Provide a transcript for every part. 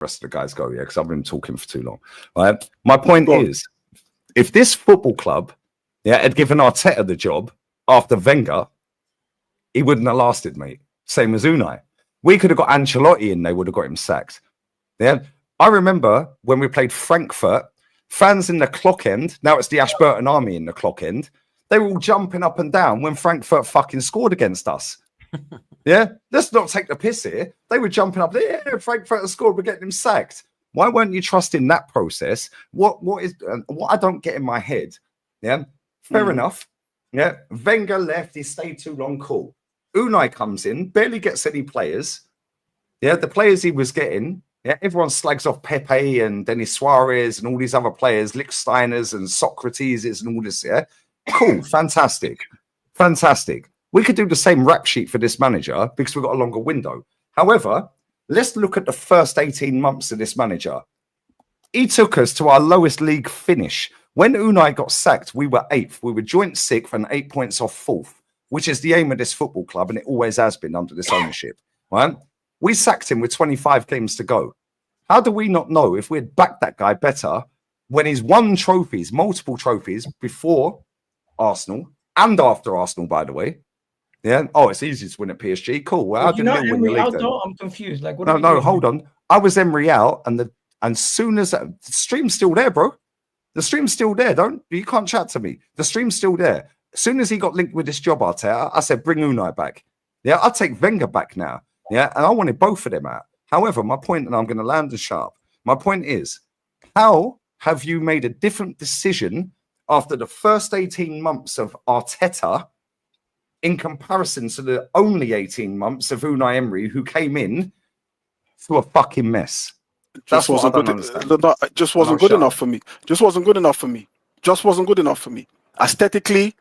rest of the guys go, yeah, because I've been talking for too long. Right? My point is, if this football club, had given Arteta the job after Wenger, he wouldn't have lasted, mate. Same as Unai. We could have got Ancelotti and they would have got him sacked. Yeah. I remember when we played Frankfurt, fans in the clock end, now it's the Ashburton Army in the clock end, they were all jumping up and down when Frankfurt fucking scored against us. Yeah, let's not take the piss here. They were jumping up there. Yeah, Frankfurt has scored. We're getting him sacked. Why weren't you trusting that process? What I don't get in my head? Yeah, fair enough. Yeah, Wenger left. He stayed too long. Cool. Unai comes in, barely gets any players. Yeah, the players he was getting. Yeah, everyone slags off Pepe and Denis Suarez and all these other players, Lichtsteiners and Socrates and all this. Yeah, cool, fantastic. We could do the same rap sheet for this manager because we've got a longer window. However, let's look at the first 18 months of this manager. He took us to our lowest league finish. When Unai got sacked, we were 8th. We were joint 6th and 8 points off 4th, which is the aim of this football club, and it always has been under this ownership. Right? We sacked him with 25 games to go. How do we not know if we'd backed that guy better when he's won trophies, multiple trophies before Arsenal and after Arsenal, by the way? Yeah. Oh, it's easy to win at PSG. Cool. Well, how did you win the league then? I'm confused. Like, what no, hold on. I was Emery out, and soon as the stream's still there, bro. The stream's still there. You can't chat to me. The stream's still there. As soon as he got linked with this job, Arteta, I said, bring Unai back. Yeah, I'll take Wenger back now. Yeah, and I wanted both of them out. However, my point, and I'm going to land and sharp. My point is, how have you made a different decision after the first 18 months of Arteta in comparison to the only 18 months of Unai Emery, who came in through a fucking mess? Just wasn't good enough for me. Just wasn't good enough for me. Aesthetically,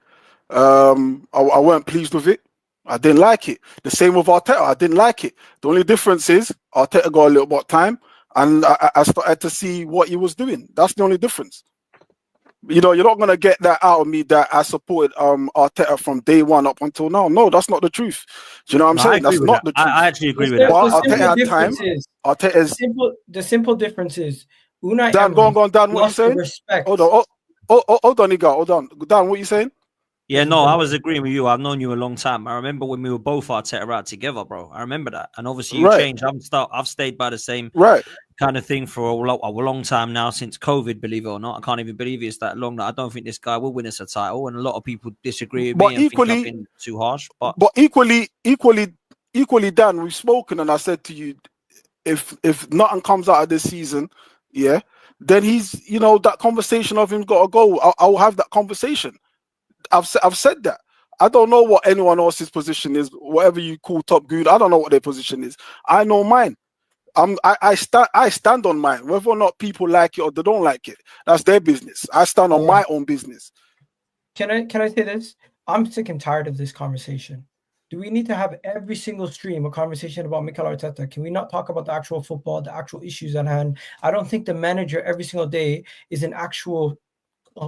I weren't pleased with it. I didn't like it. The same with Arteta. I didn't like it. The only difference is Arteta got a little more time, and I started to see what he was doing. That's the only difference. You know, you're not going to get that out of me that I supported Arteta from day one up until now. No, that's not the truth. Do you know what I'm saying? That's not the truth. I actually agree with that. Arteta had time. The simple difference is Unai Dan, go on, Dan. What are you saying? Respect. Hold on, Iga. Hold on. Dan, what are you saying? Yeah, no, I was agreeing with you. I've known you a long time. I remember when we were both Arteta out together, bro. I remember that. And obviously you changed. I've stayed by the same kind of thing for a long time now, since COVID, believe it or not. I can't even believe it's that long. I don't think this guy will win us a title. And a lot of people disagree with me and think I've been too harsh. But equally, Dan, we've spoken, and I said to you, if nothing comes out of this season, yeah, then he's, that conversation of him got to go. I'll have that conversation. I've said that. I don't know what anyone else's position is, whatever you call top good. I don't know what their position is. I know mine. I stand on mine. Whether or not people like it or they don't like it, that's their business. I stand on my own business. Can I say this? I'm sick and tired of this conversation. Do we need to have every single stream a conversation about Mikel Arteta? Can we not talk about the actual football, the actual issues at hand? I don't think the manager every single day is an actual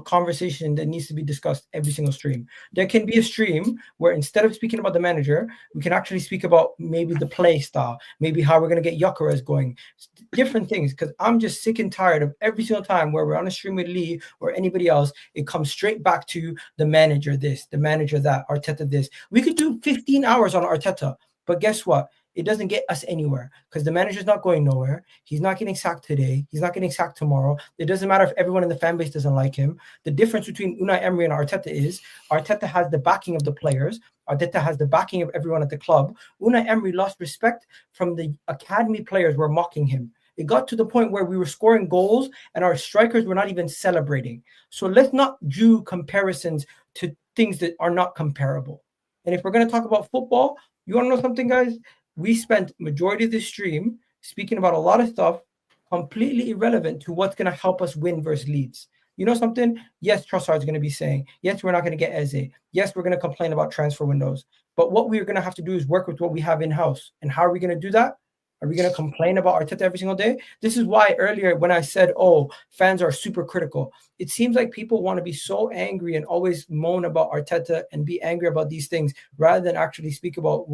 conversation that needs to be discussed every single stream. There can be a stream where instead of speaking about the manager, we can actually speak about maybe the play style, maybe how we're going to get Gyökeres going, different things. Because I'm just sick and tired of every single time where we're on a stream with Lee or anybody else, it comes straight back to the manager this, the manager that, Arteta this. We could do 15 hours on Arteta, but guess what? It doesn't get us anywhere because the manager's not going nowhere. He's not getting sacked today. He's not getting sacked tomorrow. It doesn't matter if everyone in the fan base doesn't like him. The difference between Unai Emery and Arteta is Arteta has the backing of the players. Arteta has the backing of everyone at the club. Unai Emery lost respect from the academy players were mocking him. It got to the point where we were scoring goals and our strikers were not even celebrating. So let's not do comparisons to things that are not comparable. And if we're going to talk about football, you want to know something, guys? We spent majority of the stream speaking about a lot of stuff completely irrelevant to what's going to help us win versus Leeds. You know something? Yes, Trossard's going to be saying, yes, we're not going to get Eze. Yes, we're going to complain about transfer windows. But what we're going to have to do is work with what we have in-house. And how are we going to do that? Are we going to complain about Arteta every single day? This is why earlier when I said, fans are super critical, it seems like people want to be so angry and always moan about Arteta and be angry about these things rather than actually speak about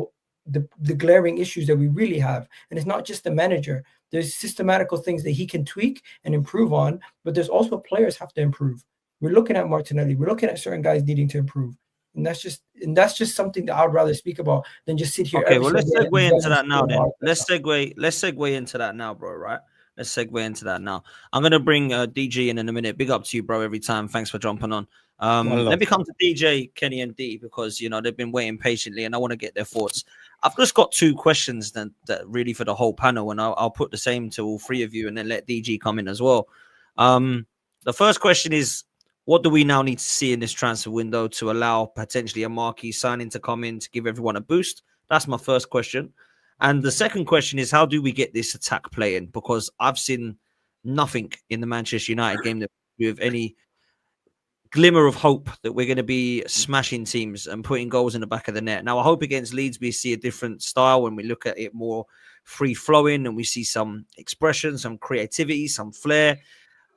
the glaring issues that we really have. And it's not just the manager. There's systematical things that he can tweak and improve on, but there's also players have to improve. We're looking at Martinelli. We're looking at certain guys needing to improve. And that's just something that I'd rather speak about than just sit here. Okay, well, let's segue into that now then. Let's segue into that now, bro, right? Let's segue into that now. I'm going to bring DJ in a minute. Big up to you, bro, every time. Thanks for jumping on. Let me come to DJ, Kenny, and D because, you know, they've been waiting patiently and I want to get their thoughts. I've just got two questions that really for the whole panel, and I'll put the same to all three of you and then let DG come in as well. The first question is, what do we now need to see in this transfer window to allow potentially a marquee signing to come in to give everyone a boost? That's my first question. And the second question is, how do we get this attack playing? Because I've seen nothing in the Manchester United game that with any glimmer of hope that we're going to be smashing teams and putting goals in the back of the net. Now, I hope against Leeds we see a different style when we look at it more free-flowing and we see some expression, some creativity, some flair.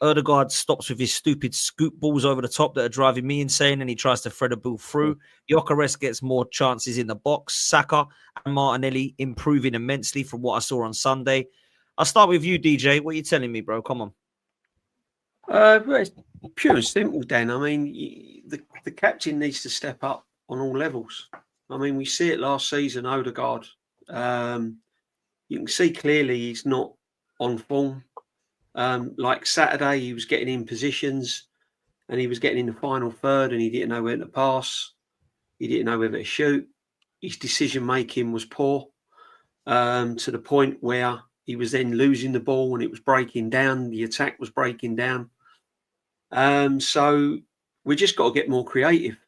Odegaard stops with his stupid scoop balls over the top that are driving me insane, and he tries to thread a ball through. Gyökeres gets more chances in the box. Saka and Martinelli improving immensely from what I saw on Sunday. I'll start with you, DJ. What are you telling me, bro? Come on. Well, it's pure and simple, Dan. I mean, the captain needs to step up on all levels. I mean, we see it last season, Odegaard. You can see clearly he's not on form. Like Saturday, he was getting in positions and he was getting in the final third and he didn't know where to pass. He didn't know whether to shoot. His decision-making was poor to the point where he was then losing the ball and it was breaking down. The attack was breaking down. So we just got to get more creative.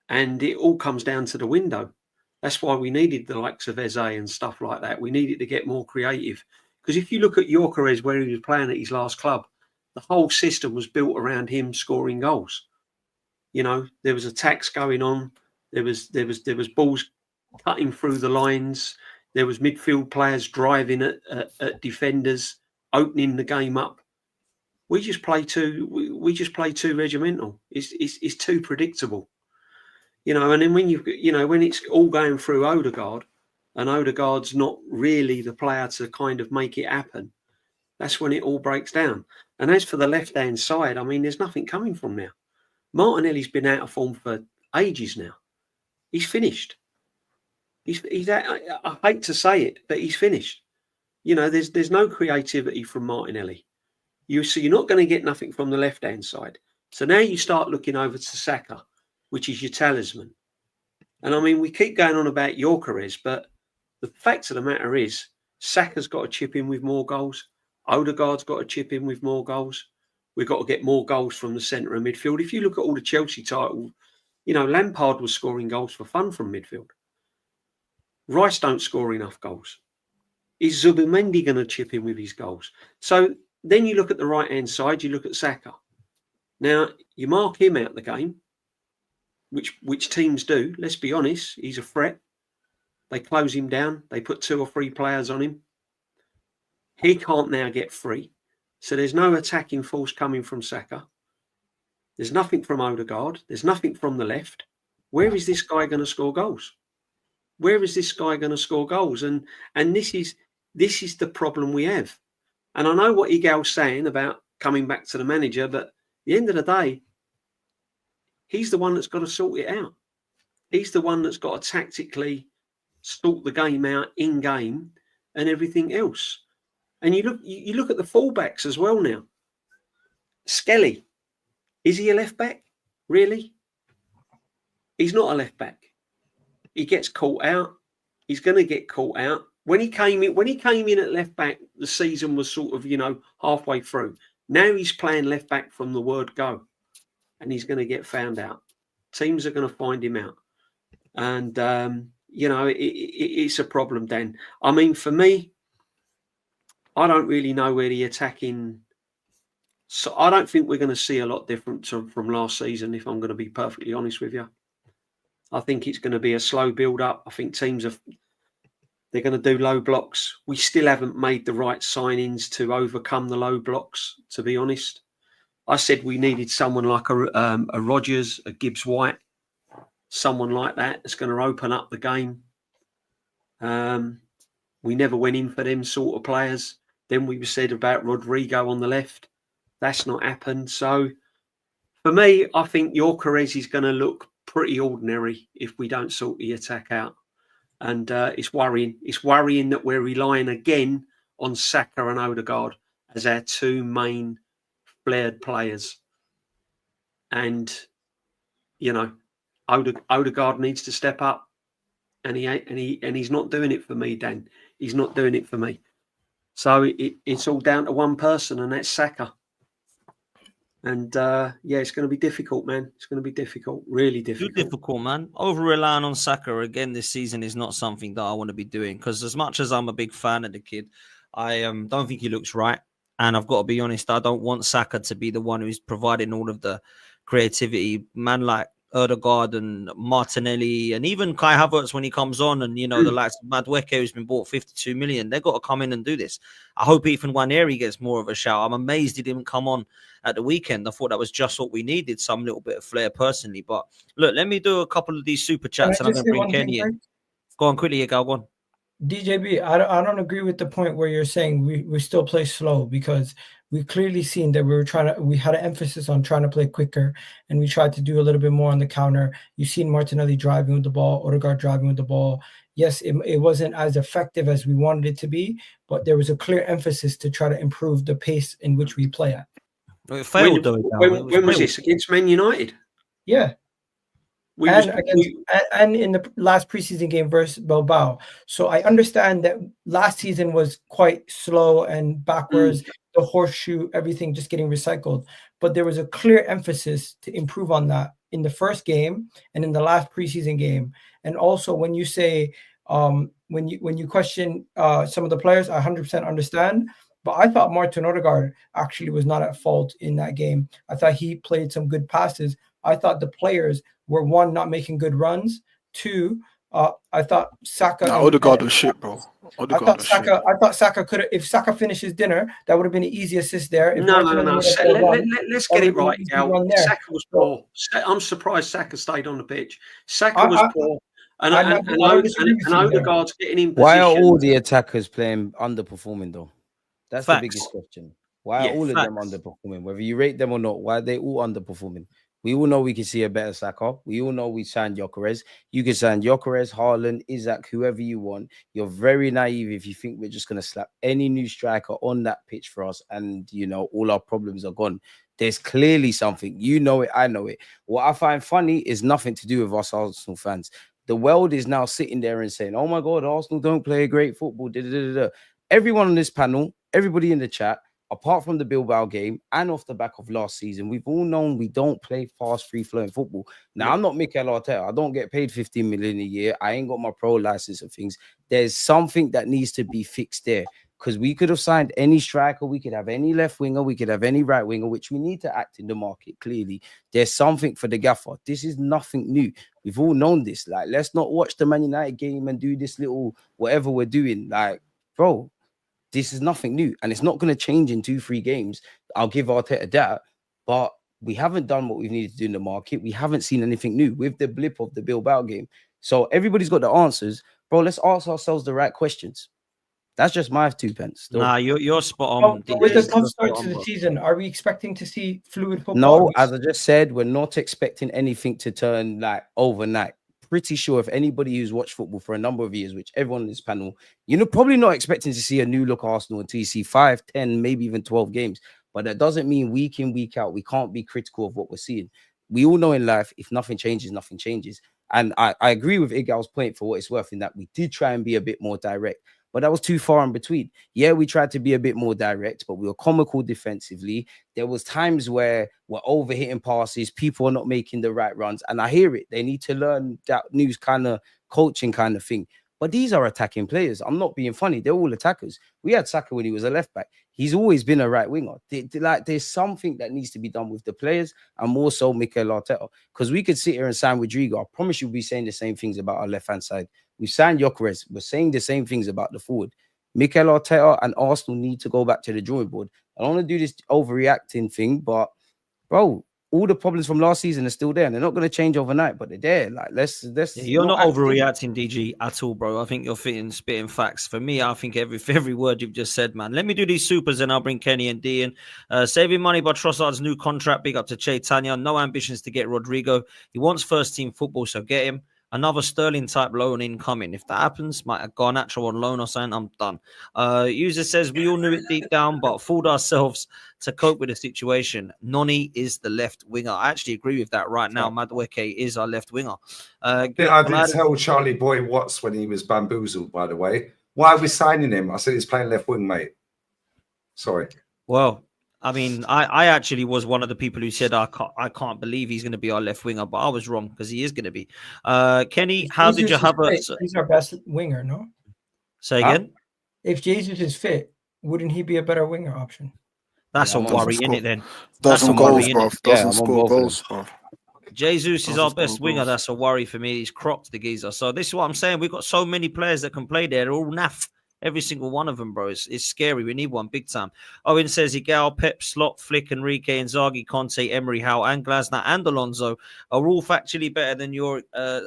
And it all comes down to the window. That's why we needed the likes of Eze and stuff like that. We needed to get more creative. Because if you look at Gyökeres where he was playing at his last club, the whole system was built around him scoring goals. You know, there was attacks going on. There was balls cutting through the lines. There was midfield players driving at defenders, opening the game up. We just play too regimental. It's too predictable. You know, and then when when it's all going through Odegaard, and Odegaard's not really the player to kind of make it happen, that's when it all breaks down. And as for the left-hand side, I mean, there's nothing coming from there. Martinelli's been out of form for ages now. He's finished. I hate to say it, but he's finished. You know, there's no creativity from Martinelli. So you're not going to get nothing from the left-hand side. So now you start looking over to Saka, which is your talisman. And I mean, we keep going on about Gyökeres, but the fact of the matter is, Saka's got to chip in with more goals. Odegaard's got to chip in with more goals. We've got to get more goals from the centre of midfield. If you look at all the Chelsea titles, you know, Lampard was scoring goals for fun from midfield. Rice don't score enough goals. Is Zubimendi going to chip in with his goals? So then you look at the right-hand side, you look at Saka. Now, you mark him out the game, which teams do. Let's be honest, he's a threat. They close him down. They put 2 or 3 players on him. He can't now get free. So there's no attacking force coming from Saka. There's nothing from Odegaard. There's nothing from the left. Where is this guy going to score goals? Where is this guy going to score goals? And this is the problem we have. And I know what Igal's saying about coming back to the manager, but at the end of the day, he's the one that's got to sort it out. He's the one that's got to tactically sort the game out in game and everything else. And you look at the fullbacks as well now. Skelly, is he a left back? Really? He's not a left back. He gets caught out. He's going to get caught out. When he came in at left back, the season was sort of, you know, halfway through. Now he's playing left back from the word go, and he's going to get found out. Teams are going to find him out, and you know, it's a problem, Dan. I mean, for me, I don't really know where the attacking. So I don't think we're going to see a lot different from last season, if I'm going to be perfectly honest with you. I think it's going to be a slow build-up. I think teams they're going to do low blocks. We still haven't made the right signings to overcome the low blocks, to be honest. I said we needed someone like a Rodgers, a Gibbs-White, someone like that that's going to open up the game. We never went in for them sort of players. Then we said about Rodrigo on the left. That's not happened. So for me, I think Gyökeres is going to look pretty ordinary if we don't sort the attack out. And it's worrying. It's worrying that we're relying again on Saka and Odegaard as our two main flared players. And, you know, Odegaard needs to step up. And he's not doing it for me, Dan. He's not doing it for me. So it's all down to one person, and that's Saka. And yeah, it's going to be difficult, man. It's going to be difficult, really difficult. Too difficult, man. Over relying on Saka again this season is not something that I want to be doing, because as much as I'm a big fan of the kid, I don't think he looks right. And I've got to be honest, I don't want Saka to be the one who's providing all of the creativity. Man like Odegaard and Martinelli and even Kai Havertz when he comes on, and you know the likes of Madueke who's been bought 52 million, they've got to come in and do this. I hope Ethan Nwaneri gets more of a shout. I'm amazed he didn't come on at the weekend. I thought that was just what we needed, some little bit of flair personally. But look, let me do a couple of these super chats and I'm going to bring Kenny in. Go on quickly, go on. DJB, I don't agree with the point where you're saying we still play slow, because we clearly seen that we had an emphasis on trying to play quicker, and we tried to do a little bit more on the counter. You've seen Martinelli driving with the ball, Odegaard driving with the ball. Yes, it wasn't as effective as we wanted it to be, but there was a clear emphasis to try to improve the pace in which we play at. It failed though. When was this? Against Man United? Yeah. And in the last preseason game versus Bilbao. So I understand that last season was quite slow and backwards, the horseshoe, everything just getting recycled. But there was a clear emphasis to improve on that in the first game and in the last preseason game. And also when you say, when you question some of the players, I 100% understand. But I thought Martin Odegaard actually was not at fault in that game. I thought he played some good passes. I thought the players were, one, not making good runs. Two, I thought Saka. No, Odegaard was shit, bro. I thought Saka could have. If Saka finished his dinner, that would have been an easy assist there. No. Let's get it right, Gal. Saka was poor. I'm surprised Saka stayed on the pitch. Saka was poor. And Odegaard's getting in position. Why are all the attackers playing underperforming, though? That's the biggest question. Why are all of them underperforming? Whether you rate them or not, why are they all underperforming? We all know we can see a better Saka. We all know we signed Gyökeres. You can sign Gyökeres, Haaland, Isaac, whoever you want. You're very naive if you think we're just going to slap any new striker on that pitch for us and, you know, all our problems are gone. There's clearly something. You know it. I know it. What I find funny is nothing to do with us Arsenal fans. The world is now sitting there and saying, oh, my God, Arsenal don't play great football. Everyone on this panel, everybody in the chat, apart from the Bilbao game and off the back of last season, we've all known we don't play fast, free-flowing football. Now, I'm not Mikel Arteta. I don't get paid 15 million a year. I ain't got my pro license and things. There's something that needs to be fixed there, because we could have signed any striker. We could have any left winger. We could have any right winger, which we need to act in the market, clearly. There's something for the gaffer. This is nothing new. We've all known this. Like, let's not watch the Man United game and do this little whatever we're doing. Like, bro, this is nothing new, and it's not going to change in 2-3 games. I'll give Arteta that, but we haven't done what we needed to do in the market. We haven't seen anything new with the blip of the Bilbao game. So everybody's got the answers. Bro, let's ask ourselves the right questions. That's just my 2 pence. Nah, you're spot on. With the tough start to the season, are we expecting to see fluid football? No, as I just said, we're not expecting anything to turn like overnight. Pretty sure if anybody who's watched football for a number of years, which everyone on this panel, you know, probably not expecting to see a new look Arsenal until you see 5, 10, maybe even 12 games. But that doesn't mean week in, week out, we can't be critical of what we're seeing. We all know in life, if nothing changes, nothing changes. And I agree with Igal's point for what it's worth in that we did try and be a bit more direct, but that was too far in between. Yeah, we tried to be a bit more direct, but we were comical defensively. There was times where we're overhitting passes, people are not making the right runs, and I hear it. They need to learn that new kind of coaching kind of thing. But these are attacking players. I'm not being funny. They're all attackers. We had Saka when he was a left back. He's always been a right winger. There's something that needs to be done with the players and more so Mikel Arteta. Because we could sit here and sign Rodrigo. I promise you'll be saying the same things about our left-hand side. We signed Gyökeres. We're saying the same things about the forward. Mikel Arteta and Arsenal need to go back to the drawing board. I don't want to do this overreacting thing, but, bro, all the problems from last season are still there, and they're not going to change overnight, but they're there. Like, let's you're not overreacting, DG, at all, bro. I think you're spitting facts. For me, I think every word you've just said, man. Let me do these supers, and I'll bring Kenny and D in. Saving money by Trossard's new contract. Big up to Chaitanya. No ambitions to get Rodrigo. He wants first team football, so get him. Another Sterling type loan incoming. If that happens, might have gone natural on loan or something. I'm done. User says we all knew it deep down, but fooled ourselves to cope with the situation. Noni is the left winger. I actually agree with that right now. Madueke is our left winger. I did tell Charlie Boy Watts when he was bamboozled, by the way. Why are we signing him? I said he's playing left wing, mate. Sorry. Well, I mean, I actually was one of the people who said I can't believe he's going to be our left winger, but I was wrong because he is going to be. Kenny, how did you have a? He's our best winger, no? Say again. If Jesus is fit, wouldn't he be a better winger option? That's a worry, isn't it? Then doesn't goals, bro. Doesn't score goals, bro. Jesus is our best winger. That's a worry for me. He's cropped the geezer. So this is what I'm saying. We've got so many players that can play there. They're all naff. Every single one of them, bro. It's scary. We need one big time. Owen says Igal, Pep, Slot, Flick, Enrique, Inzaghi, Conte, Emery, Howe, and Glasner, and Alonso are all factually better than your. I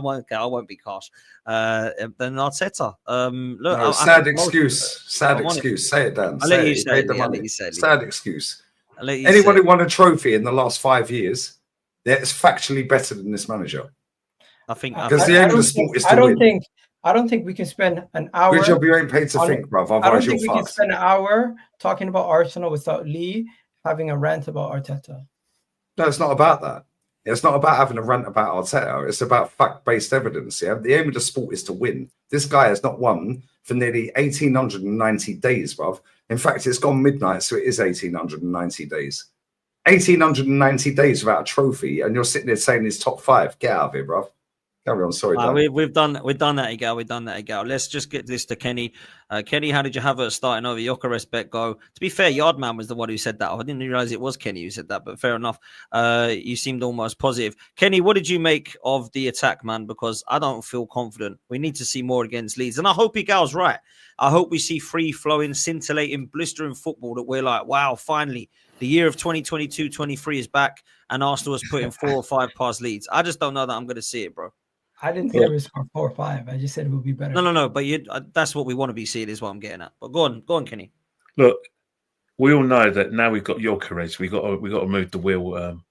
won't be harsh. Than Arteta. Look, no, sad excuse. Sad excuse. Say it, Dan. I'll let you say it. Sad excuse. Anyone who won a trophy in the last 5 years, that's factually better than this manager. I think because the aim of the sport is to win. I don't think we can spend an hour. Good job, you ain't paid to think, bruv. I don't think we can spend an hour talking about Arsenal without Lee having a rant about Arteta. No, it's not about that. It's not about having a rant about Arteta. It's about fact-based evidence. Yeah, the aim of the sport is to win. This guy has not won for nearly 1,890 days, bruv. In fact, it's gone midnight, so it is 1,890 days. 1,890 days without a trophy, and you're sitting there saying he's top 5. Get out of here, bruv. Carry on, sorry. We've done that, Igal. We've done that, Igal. Let's just get this to Kenny. Kenny, how did you have it starting over? Gyökeres, bet go. To be fair, Yardman was the one who said that. I didn't realize it was Kenny who said that, but fair enough. You seemed almost positive. Kenny, what did you make of the attack, man? Because I don't feel confident. We need to see more against Leeds, and I hope Igal's right. I hope we see free-flowing, scintillating, blistering football that we're like, wow, finally, the year of 2022-23 is back, and Arsenal has put in 4 or 5 past Leeds. I just don't know that I'm going to see it, bro. I didn't say it was 4 or 5. I just said it would be better. No. But that's what we want to be seeing, is what I'm getting at. But go on, Kenny. Look, we all know that now we've got Gyökeres. We got to move the wheel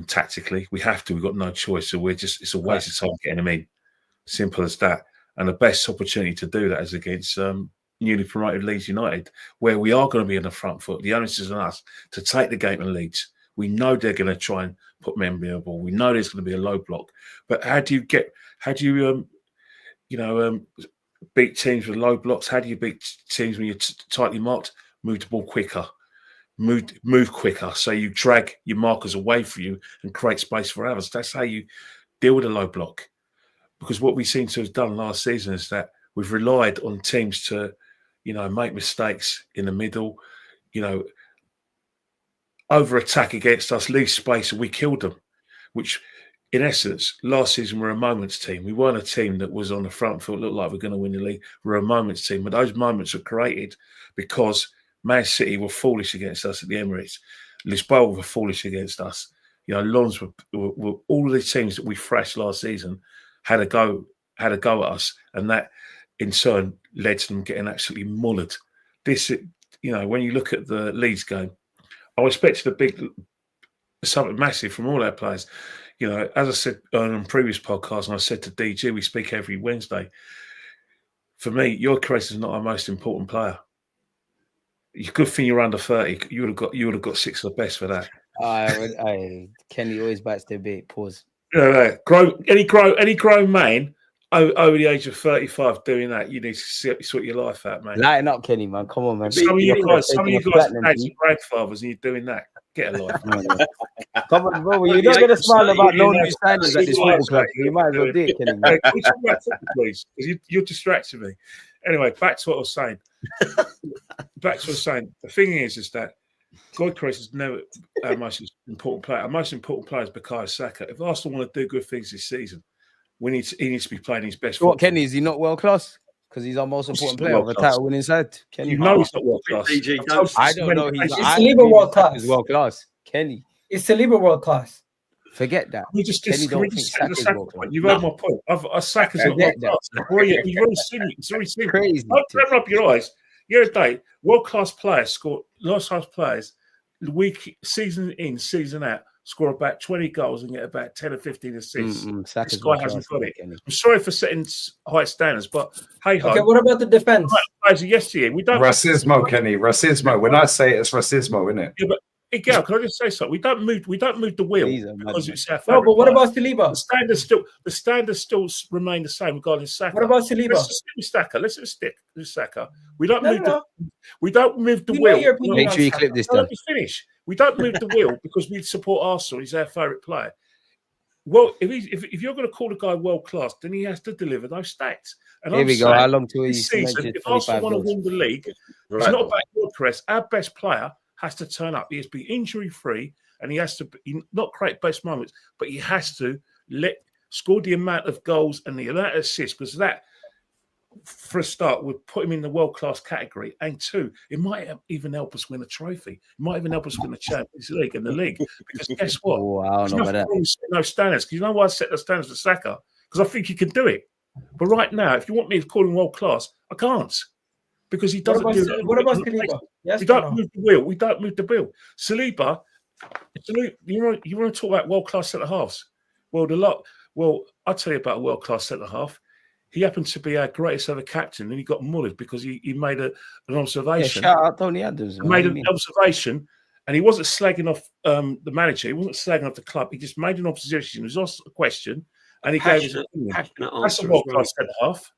tactically. We have to. We've got no choice. So it's a waste of time getting him in. Simple as that. And the best opportunity to do that is against newly promoted Leeds United, where we are going to be in the front foot. The onus is on us to take the game in Leeds. We know they're going to try and put Emery on the ball. We know there's going to be a low block. But how do you beat teams with low blocks? How do you beat teams when you're tightly marked? Move the ball quicker. Move quicker. So you drag your markers away from you and create space for others. That's how you deal with a low block. Because what we seem to have done last season is that we've relied on teams to, make mistakes in the middle, over-attack against us, leave space, and we killed them, which, in essence, last season we were a moments team. We weren't a team that was on the front foot, looked like we're going to win the league. We're a moments team, but those moments were created because Man City were foolish against us at the Emirates. Lisboa were foolish against us. Lons were all of the teams that we thrashed last season had a go at us, and that, in turn, led to them getting absolutely mullered. This, when you look at the Leeds game, I expected something massive from all our players. As I said on previous podcasts, and I said to DG, we speak every Wednesday. For me, Gyökeres is not our most important player. Good thing you're under 30. You would have got 6 of the best for that. Kenny always bites their bait. Pause. Any grown man over the age of 35 doing that, you need to sort your life out, man. Lighten up, Kenny, man. Come on, man. Some of you guys are dads and grandfathers, and you're doing that. Get a life. Come on, bro. You're not going to smile about no new signings at this football club. You might as well do it, Kenny. Man. Can we talk about football, please? Because you're distracting me. Anyway, back to what I was saying. The thing is that Gyökeres is never our most important player. Our most important player is Bukayo Saka. If Arsenal want to do good things this season, he needs to be playing his best. What, Kenny, is he not world class? Because he's our most important player of a title winning side. Kenny, he's not world class. I don't know. He's world class. He's world class. Kenny. Is Saliba world class? Forget that. We just Kenny don't the think Saka's Saka world class. point. You've heard my point. Saka's not world class. You've already seen it. It's already seen it. Crazy. Don't open up your eyes. The other day, world-class players score, world-class players, week, season in, season out, score about 20 goals and get about 10 or 15 assists. This guy hasn't got it. I'm sorry for setting high standards, but hey-ho. Okay, what about the defense? Yesterday, we don't... Racismo, Kenny, racismo. When I say it, it's racismo, isn't it? Yeah, but Miguel, can I just say something? We don't move the wheel because it's our No, but what about Saliba? The standards still remain the same regardless of Saka. What about Saliba? Let's stick with Saka. We don't move the wheel. Make sure you clip this down. Let me finish. We don't move the wheel because we support Arsenal. He's our favourite player. Well, if you're going to call the guy world class, then he has to deliver those stats. And here we go. How long till this season? If Arsenal want to win the league, it's not about your press. Our best player has to turn up. He has to be injury-free, and he has to not create best moments, but he has to score the amount of goals and the amount of assists, because that, for a start, would put him in the world-class category. And two, it might even help us win a trophy. It might even help us win the Champions League and the league. Because guess what? Oh, I don't know about that. No standards. Because you know why I set the standards for Saka? Because I think he can do it. But right now, if you want me to call him world-class, I can't. Because he doesn't do that. What about Saliba? Yes, we don't move the wheel. We don't move the wheel. Saliba, you want to talk about world-class centre-halves? Well, I'll tell you about a world-class centre-half. He happened to be our greatest ever captain, and he got mullered because he made an observation. Yeah, shout out Tony Adams. He made an observation, and he wasn't slagging off the manager. He wasn't slagging off the club. He just made an observation. He was asked a question, and he gave his opinion. That's a world-class centre-half.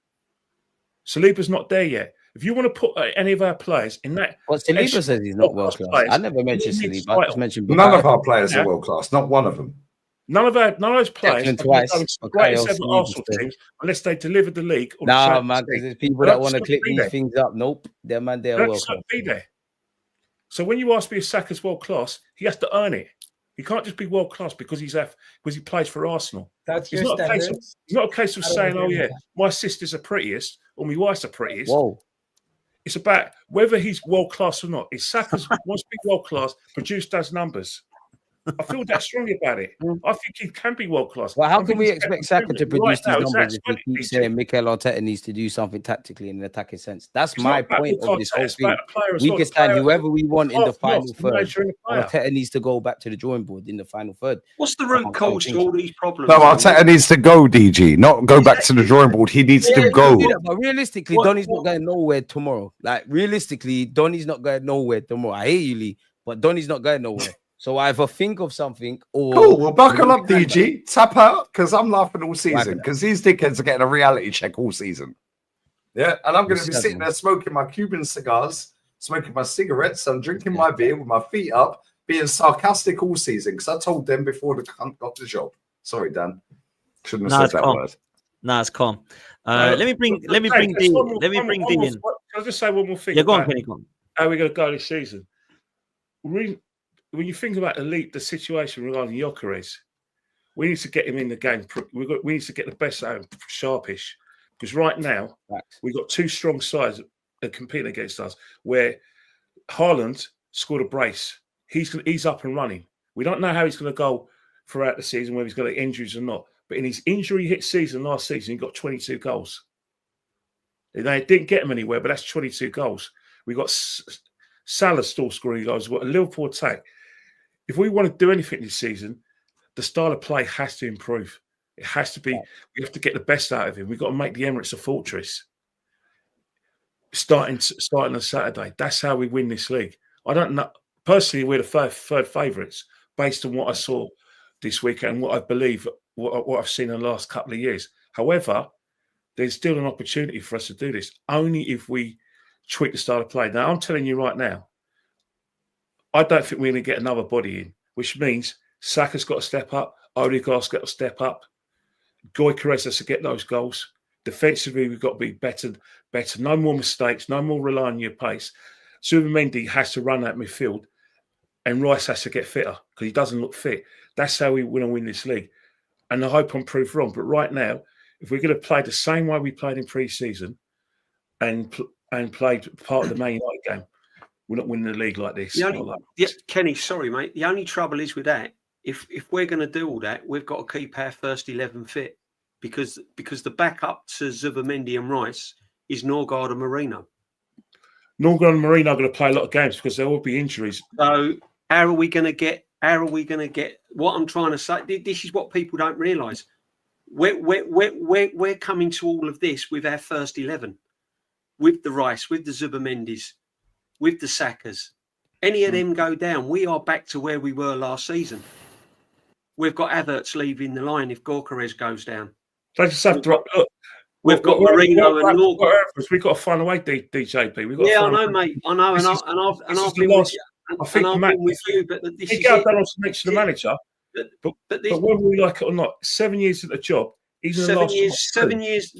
Saliba's not there yet. If you want to put any of our players in that... Well, Saliba says he's not world-class. I never mentioned Saliba. I just mentioned none of our players are world-class. Not one of them. None of those players twice. Greatest ever Arsenal teams unless they deliver the league. Or man, because there's people that want to clip these things up. Nope, they're world-class. Be there. So when you ask me if Saka's world-class, he has to earn it. He can't just be world-class because he plays for Arsenal. That's it's not a case of saying, oh yeah, my sisters are prettiest or my wife's are prettiest. Whoa. It's about whether he's world-class or not. If Saka's wants to be world-class, produce those numbers. I feel that strongly about it. I think he can be world-class. Well, how can we expect Saka to produce these numbers if we keep saying Mikel Arteta needs to do something tactically in an attacking sense? That's my point of this whole thing. We can stand whoever we want in the final third. Arteta needs to go back to the drawing board in the final third. What's the root cause to all these problems? No, Arteta needs to go, DG, not go back to the drawing board. He needs to go. But realistically, Donny's not going nowhere tomorrow. Like, realistically, Donny's not going nowhere tomorrow. I hear you, Lee, but Donny's not going nowhere. So either think of something or... Cool, well, buckle up, DG. Tap out, because I'm laughing all season, because these dickheads are getting a reality check all season. Yeah, and I'm going to be sitting there smoking my Cuban cigars, smoking my cigarettes, and drinking my beer with my feet up, being sarcastic all season, because I told them before the cunt got the job. Sorry, Dan. Shouldn't have said that word. Nah, it's calm. Let me bring D in. Can I just say one more thing? Yeah, go on, Kenny, go on. How are we going to go this season? When you think about the situation regarding Gyökeres, we need to get him in the game. We need to get the best out of him sharpish, because right now we've got two strong sides that competing against us. Where Haaland scored a brace, he's up and running. We don't know how he's going to go throughout the season, whether he's going to get injuries or not. But in his injury-hit season last season, he got 22 goals. They didn't get him anywhere, but that's 22 goals. We got Salah still scoring goals. We've got a Liverpool attack. If we want to do anything this season, the style of play has to improve. It has to be. We have to get the best out of him. We've got to make the Emirates a fortress. Starting on Saturday. That's how we win this league. I don't know. Personally, we're the third favourites based on what I saw this week and what I believe, what I've seen in the last couple of years. However, there's still an opportunity for us to do this, only if we tweak the style of play. Now, I'm telling you right now, I don't think we're going to get another body in, which means Saka's got to step up, Odegaard's got to step up, Gyökeres has to get those goals. Defensively, we've got to be better. No more mistakes, no more relying on your pace. Zubimendi has to run that midfield, and Rice has to get fitter because he doesn't look fit. That's how we want to win this league. And I hope I'm proved wrong. But right now, if we're going to play the same way we played in pre-season and played part of the Man United game, we're not winning the league like this. Kenny, sorry, mate. The only trouble is with that, if we're going to do all that, we've got to keep our first 11 fit because the backup to Zubimendi and Rice is Norgard and Marino. Norgard and Marino are going to play a lot of games because there will be injuries. So how are we going to get? What I'm trying to say, this is what people don't realise. We're coming to all of this with our first 11, with the Rice, with the Zubimendis, with the Sakas. Any of them go down, we are back to where we were last season. We've got Havertz leaving the line if Gyökeres goes down. They just have to look. We've got Marino and Norgard. We've got to find a way, DJP. I know, mate. I know, and I've been with you. I think with you, but this is it. Done to mention the manager, but whether we like it or not, 7 years at the job, even 7 years.